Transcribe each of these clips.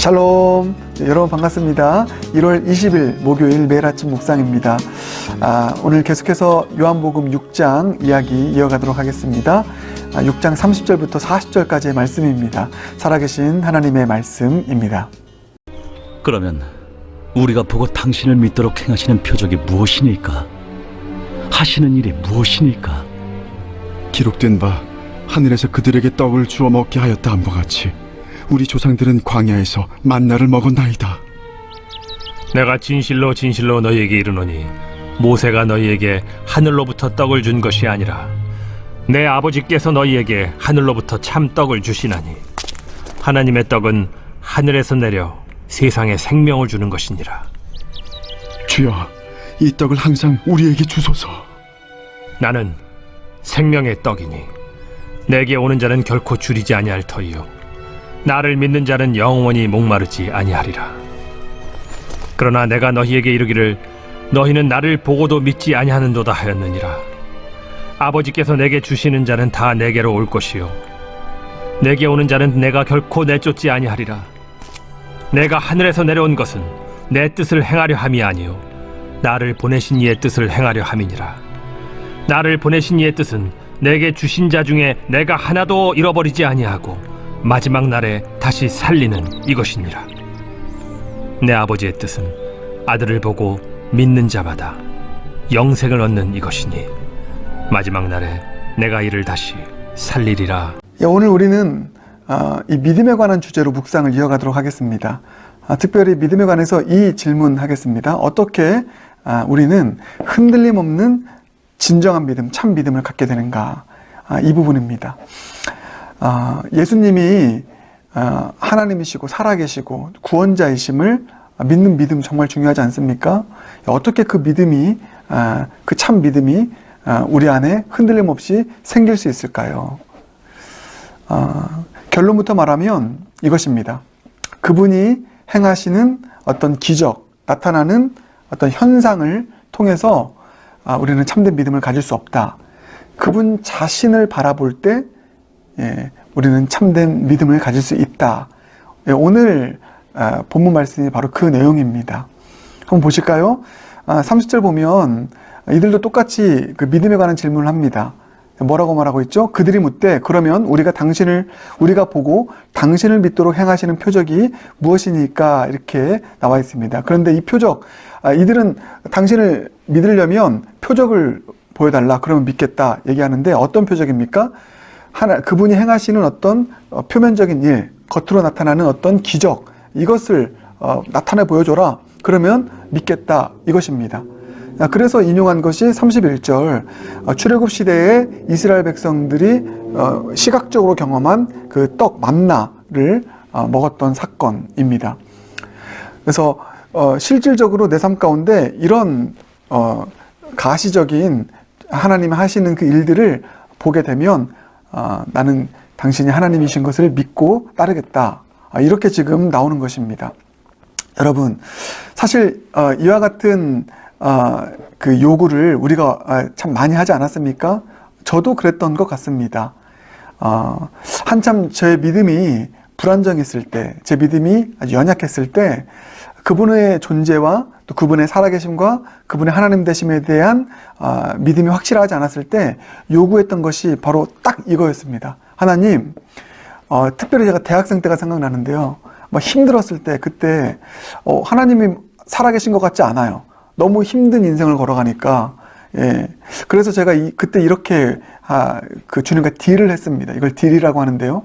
샬롬. 여러분 반갑습니다. 1월 20일 목요일 매일 아침 묵상입니다. 오늘 계속해서 요한복음 6장 이야기 이어가도록 하겠습니다. 6장 30절부터 40절까지의 말씀입니다. 살아계신 하나님의 말씀입니다. 그러면 우리가 보고 당신을 믿도록 행하시는 표적이 무엇이니까? 하시는 일이 무엇이니까? 기록된 바 하늘에서 그들에게 떡을 주어 먹게 하였다 함과 같이 우리 조상들은 광야에서 만나를 먹었나이다. 내가 진실로 진실로 너희에게 이르노니 모세가 너희에게 하늘로부터 떡을 준 것이 아니라 내 아버지께서 너희에게 하늘로부터 참 떡을 주시나니 하나님의 떡은 하늘에서 내려 세상에 생명을 주는 것이니라. 주여, 이 떡을 항상 우리에게 주소서. 나는 생명의 떡이니 내게 오는 자는 결코 줄이지 아니할 터이요 나를 믿는 자는 영원히 목마르지 아니하리라. 그러나 내가 너희에게 이르기를 너희는 나를 보고도 믿지 아니하는도다 하였느니라. 아버지께서 내게 주시는 자는 다 내게로 올 것이요 내게 오는 자는 내가 결코 내쫓지 아니하리라. 내가 하늘에서 내려온 것은 내 뜻을 행하려 함이 아니요 나를 보내신 이의 뜻을 행하려 함이니라. 나를 보내신 이의 뜻은 내게 주신 자 중에 내가 하나도 잃어버리지 아니하고 마지막 날에 다시 살리는 이것이니라. 내 아버지의 뜻은 아들을 보고 믿는 자마다 영생을 얻는 이것이니 마지막 날에 내가 이를 다시 살리리라. 오늘 우리는 이 믿음에 관한 주제로 묵상을 이어가도록 하겠습니다. 특별히 믿음에 관해서 이 질문 하겠습니다. 어떻게 우리는 흔들림 없는 진정한 믿음, 참 믿음을 갖게 되는가? 이 부분입니다. 예수님이 하나님이시고 살아계시고 구원자이심을 믿는 믿음 정말 중요하지 않습니까? 어떻게 그 믿음이, 그 참 믿음이 우리 안에 흔들림 없이 생길 수 있을까요? 결론부터 말하면 이것입니다. 그분이 행하시는 어떤 기적, 나타나는 어떤 현상을 통해서 우리는 참된 믿음을 가질 수 없다. 그분 자신을 바라볼 때 우리는 참된 믿음을 가질 수 있다. 오늘 본문 말씀이 바로 그 내용입니다. 한번 보실까요? 30절 보면 이들도 똑같이 그 믿음에 관한 질문을 합니다. 뭐라고 말하고 있죠? 그들이 묻되 그러면 우리가 보고 당신을 믿도록 행하시는 표적이 무엇이니까 이렇게 나와 있습니다. 그런데 이 표적, 이들은 당신을 믿으려면 표적을 보여달라 그러면 믿겠다 얘기하는데 어떤 표적입니까? 그분이 행하시는 어떤 표면적인 일, 겉으로 나타나는 어떤 기적, 이것을 나타내 보여줘라 그러면 믿겠다 이것입니다. 그래서 인용한 것이 31절 출애굽 시대에 이스라엘 백성들이 시각적으로 경험한 그 떡 만나를 먹었던 사건입니다. 그래서 실질적으로 내 삶 가운데 이런 가시적인 하나님이 하시는 그 일들을 보게 되면 나는 당신이 하나님이신 것을 믿고 따르겠다. 이렇게 지금 나오는 것입니다. 여러분, 사실 이와 같은 그 요구를 우리가 참 많이 하지 않았습니까? 저도 그랬던 것 같습니다. 한참 제 믿음이 불안정했을 때, 제 믿음이 아주 연약했을 때 그분의 존재와 또 그분의 살아계심과 그분의 하나님 되심에 대한 믿음이 확실하지 않았을 때 요구했던 것이 바로 딱 이거였습니다. 하나님, 특별히 제가 대학생 때가 생각나는데요. 막 힘들었을 때 그때 하나님이 살아계신 것 같지 않아요. 너무 힘든 인생을 걸어가니까. 그래서 제가 그때 이렇게 그 주님과 딜을 했습니다. 이걸 딜이라고 하는데요.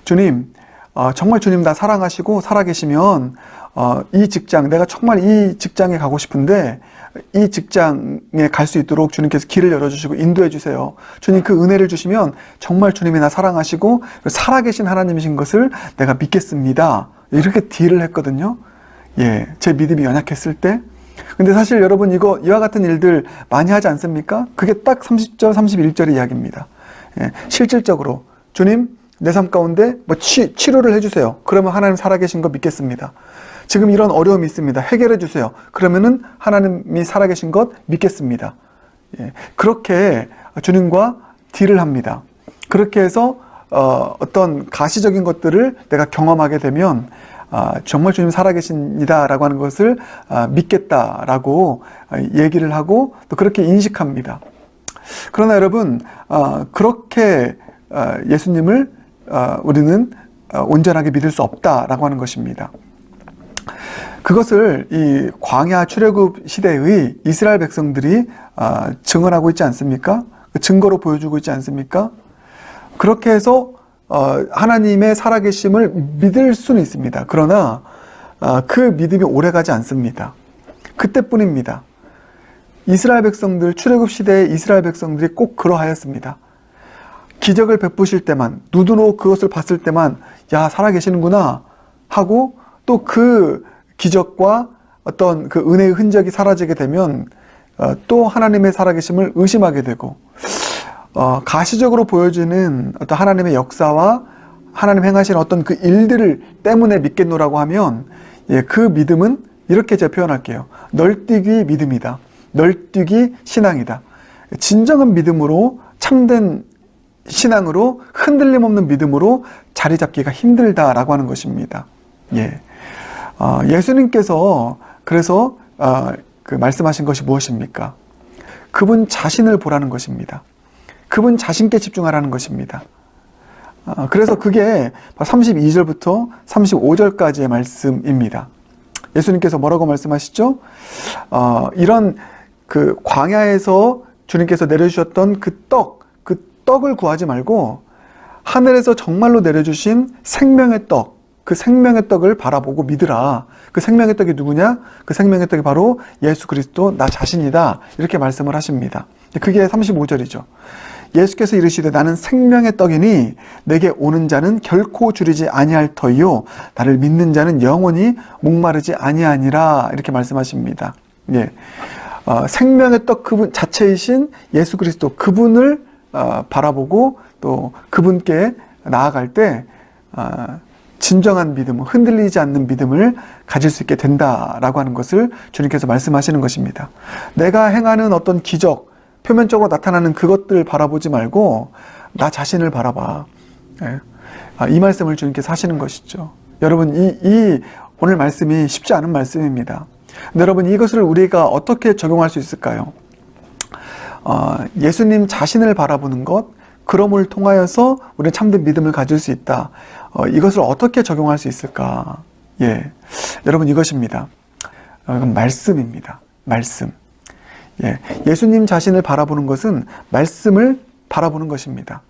주님, 정말 주님 나 사랑하시고 살아계시면 이 직장, 내가 정말 이 직장에 가고 싶은데 이 직장에 갈 수 있도록 주님께서 길을 열어주시고 인도해 주세요. 주님 그 은혜를 주시면 정말 주님이 나 사랑하시고 살아계신 하나님이신 것을 내가 믿겠습니다. 이렇게 딜을 했거든요. 제 믿음이 연약했을 때. 근데 사실 여러분 이와 같은 일들 많이 하지 않습니까? 그게 딱 30절, 31절의 이야기입니다. 실질적으로 주님 내 삶 가운데 치료를 해주세요. 그러면 하나님 살아계신 거 믿겠습니다. 지금 이런 어려움이 있습니다. 해결해 주세요. 그러면은 하나님이 살아계신 것 믿겠습니다. 그렇게 주님과 딜을 합니다. 그렇게 해서 어떤 가시적인 것들을 내가 경험하게 되면 정말 주님 살아계십니다라고 하는 것을 믿겠다라고 얘기를 하고 또 그렇게 인식합니다. 그러나 여러분, 그렇게 예수님을 우리는 온전하게 믿을 수 없다라고 하는 것입니다. 그것을 이 광야 출애굽 시대의 이스라엘 백성들이 증언하고 있지 않습니까? 증거로 보여주고 있지 않습니까? 그렇게 해서 하나님의 살아계심을 믿을 수는 있습니다. 그러나 그 믿음이 오래가지 않습니다. 그때뿐입니다. 이스라엘 백성들, 출애굽 시대의 이스라엘 백성들이 꼭 그러하였습니다. 기적을 베푸실 때만, 눈으로 그것을 봤을 때만 야, 살아계시는구나 하고 또 그 기적과 어떤 그 은혜의 흔적이 사라지게 되면 또 하나님의 살아계심을 의심하게 되고, 가시적으로 보여지는 어떤 하나님의 역사와 하나님 행하신 어떤 그 일들을 때문에 믿겠노라고 하면, 그 믿음은 이렇게 제가 표현할게요. 널뛰기 믿음이다. 널뛰기 신앙이다. 진정한 믿음으로, 참된 신앙으로, 흔들림 없는 믿음으로 자리 잡기가 힘들다라고 하는 것입니다. 예수님께서 그래서 그 말씀하신 것이 무엇입니까? 그분 자신을 보라는 것입니다. 그분 자신께 집중하라는 것입니다. 그래서 그게 32절부터 35절까지의 말씀입니다. 예수님께서 뭐라고 말씀하시죠? 이런 그 광야에서 주님께서 내려주셨던 그 떡을 구하지 말고 하늘에서 정말로 내려주신 생명의 떡, 그 생명의 떡을 바라보고 믿으라. 그 생명의 떡이 누구냐? 그 생명의 떡이 바로 예수 그리스도 나 자신이다. 이렇게 말씀을 하십니다. 그게 35절이죠. 예수께서 이르시되 나는 생명의 떡이니 내게 오는 자는 결코 줄이지 아니할 터이요 나를 믿는 자는 영원히 목마르지 아니하니라. 이렇게 말씀하십니다. 생명의 떡 그분 자체이신 예수 그리스도 그분을 바라보고 또 그분께 나아갈 때 진정한 믿음, 흔들리지 않는 믿음을 가질 수 있게 된다라고 하는 것을 주님께서 말씀하시는 것입니다. 내가 행하는 어떤 기적, 표면적으로 나타나는 그것들 바라보지 말고 나 자신을 바라봐. 이 말씀을 주님께서 하시는 것이죠. 여러분, 이 오늘 말씀이 쉽지 않은 말씀입니다. 근데 여러분, 이것을 우리가 어떻게 적용할 수 있을까요? 예수님 자신을 바라보는 것, 그럼을 통하여서 우리는 참된 믿음을 가질 수 있다. 이것을 어떻게 적용할 수 있을까? 여러분, 이것입니다. 말씀입니다. 말씀. 예수님 자신을 바라보는 것은 말씀을 바라보는 것입니다.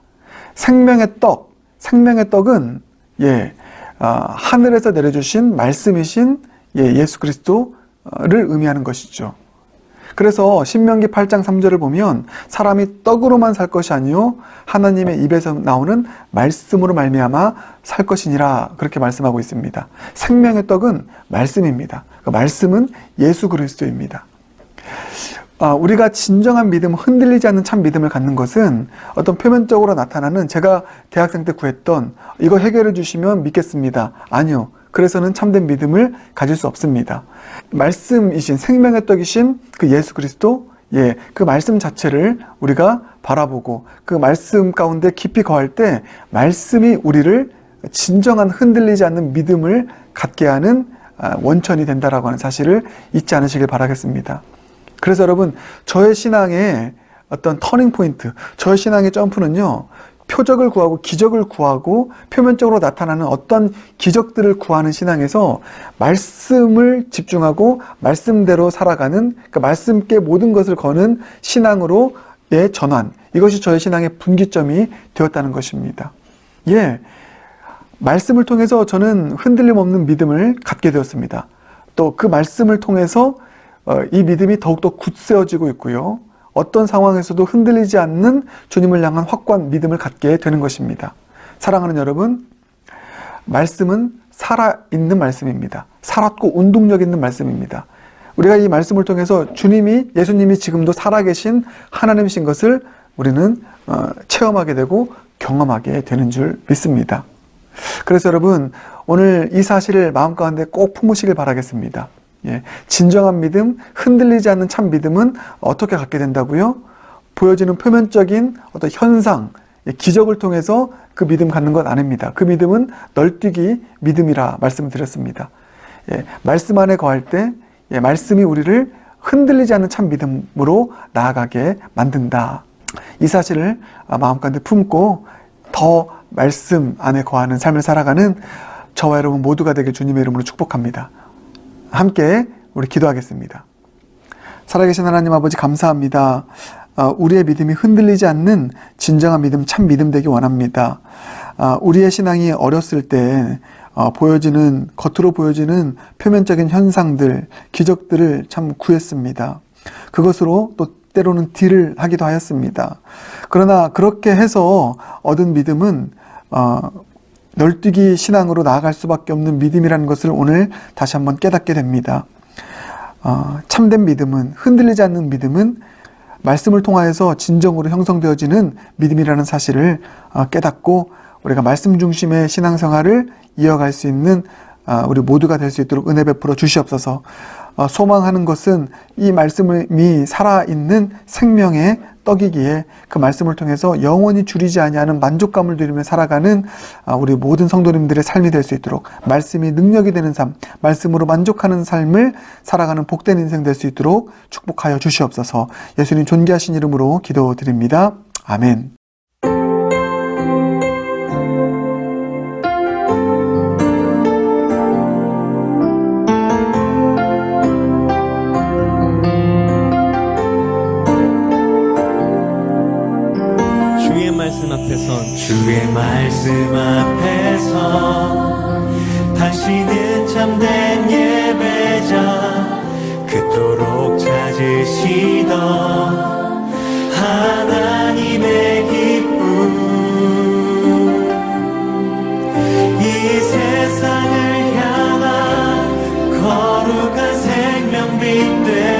생명의 떡은 하늘에서 내려주신 말씀이신 예수 그리스도를 의미하는 것이죠. 그래서 신명기 8장 3절을 보면 사람이 떡으로만 살 것이 아니요 하나님의 입에서 나오는 말씀으로 말미암아 살 것이니라. 그렇게 말씀하고 있습니다. 생명의 떡은 말씀입니다. 그 말씀은 예수 그리스도입니다. 우리가 진정한 믿음, 흔들리지 않는 참 믿음을 갖는 것은 어떤 표면적으로 나타나는, 제가 대학생 때 구했던 이거 해결해 주시면 믿겠습니다. 아니요. 그래서는 참된 믿음을 가질 수 없습니다. 말씀이신, 생명의 떡이신 그 예수 그리스도, 그 말씀 자체를 우리가 바라보고 그 말씀 가운데 깊이 거할 때 말씀이 우리를 진정한 흔들리지 않는 믿음을 갖게 하는 원천이 된다라고 하는 사실을 잊지 않으시길 바라겠습니다. 그래서 여러분, 저의 신앙의 어떤 터닝 포인트, 저의 신앙의 점프는요, 표적을 구하고 기적을 구하고 표면적으로 나타나는 어떤 기적들을 구하는 신앙에서 말씀을 집중하고 말씀대로 살아가는, 그러니까 말씀께 모든 것을 거는 신앙으로의 전환, 이것이 저의 신앙의 분기점이 되었다는 것입니다. 말씀을 통해서 저는 흔들림 없는 믿음을 갖게 되었습니다. 또 그 말씀을 통해서 이 믿음이 더욱더 굳세어지고 있고요. 어떤 상황에서도 흔들리지 않는 주님을 향한 확고한 믿음을 갖게 되는 것입니다. 사랑하는 여러분, 말씀은 살아있는 말씀입니다. 살았고 운동력 있는 말씀입니다. 우리가 이 말씀을 통해서 예수님이 지금도 살아계신 하나님이신 것을 우리는 체험하게 되고 경험하게 되는 줄 믿습니다. 그래서 여러분, 오늘 이 사실을 마음 가운데 꼭 품으시길 바라겠습니다. 진정한 믿음, 흔들리지 않는 참 믿음은 어떻게 갖게 된다고요? 보여지는 표면적인 어떤 현상, 기적을 통해서 그 믿음 갖는 것 아닙니다. 그 믿음은 널뛰기 믿음이라 말씀드렸습니다. 말씀 안에 거할 때 말씀이 우리를 흔들리지 않는 참 믿음으로 나아가게 만든다. 이 사실을 마음가운데 품고 더 말씀 안에 거하는 삶을 살아가는 저와 여러분 모두가 되길 주님의 이름으로 축복합니다. 함께 우리 기도하겠습니다. 살아계신 하나님 아버지 감사합니다. 우리의 믿음이 흔들리지 않는 진정한 믿음, 참 믿음 되기 원합니다. 우리의 신앙이 어렸을 때 겉으로 보여지는 표면적인 현상들, 기적들을 참 구했습니다. 그것으로 또 때로는 딜을 하기도 하였습니다. 그러나 그렇게 해서 얻은 믿음은 널뛰기 신앙으로 나아갈 수밖에 없는 믿음이라는 것을 오늘 다시 한번 깨닫게 됩니다. 참된 믿음은, 흔들리지 않는 믿음은 말씀을 통하여서 진정으로 형성되어지는 믿음이라는 사실을 깨닫고 우리가 말씀 중심의 신앙생활을 이어갈 수 있는 우리 모두가 될 수 있도록 은혜 베풀어 주시옵소서. 소망하는 것은 이 말씀이 살아있는 생명의 떡이기에 그 말씀을 통해서 영원히 줄이지 아니하는 만족감을 누리며 살아가는 우리 모든 성도님들의 삶이 될 수 있도록, 말씀이 능력이 되는 삶, 말씀으로 만족하는 삶을 살아가는 복된 인생 될 수 있도록 축복하여 주시옵소서. 예수님 존귀하신 이름으로 기도드립니다. 아멘. 주의 말씀 앞에서 당신은 참된 예배자 그토록 찾으시던 하나님의 기쁨 이 세상을 향한 거룩한 생명빛 되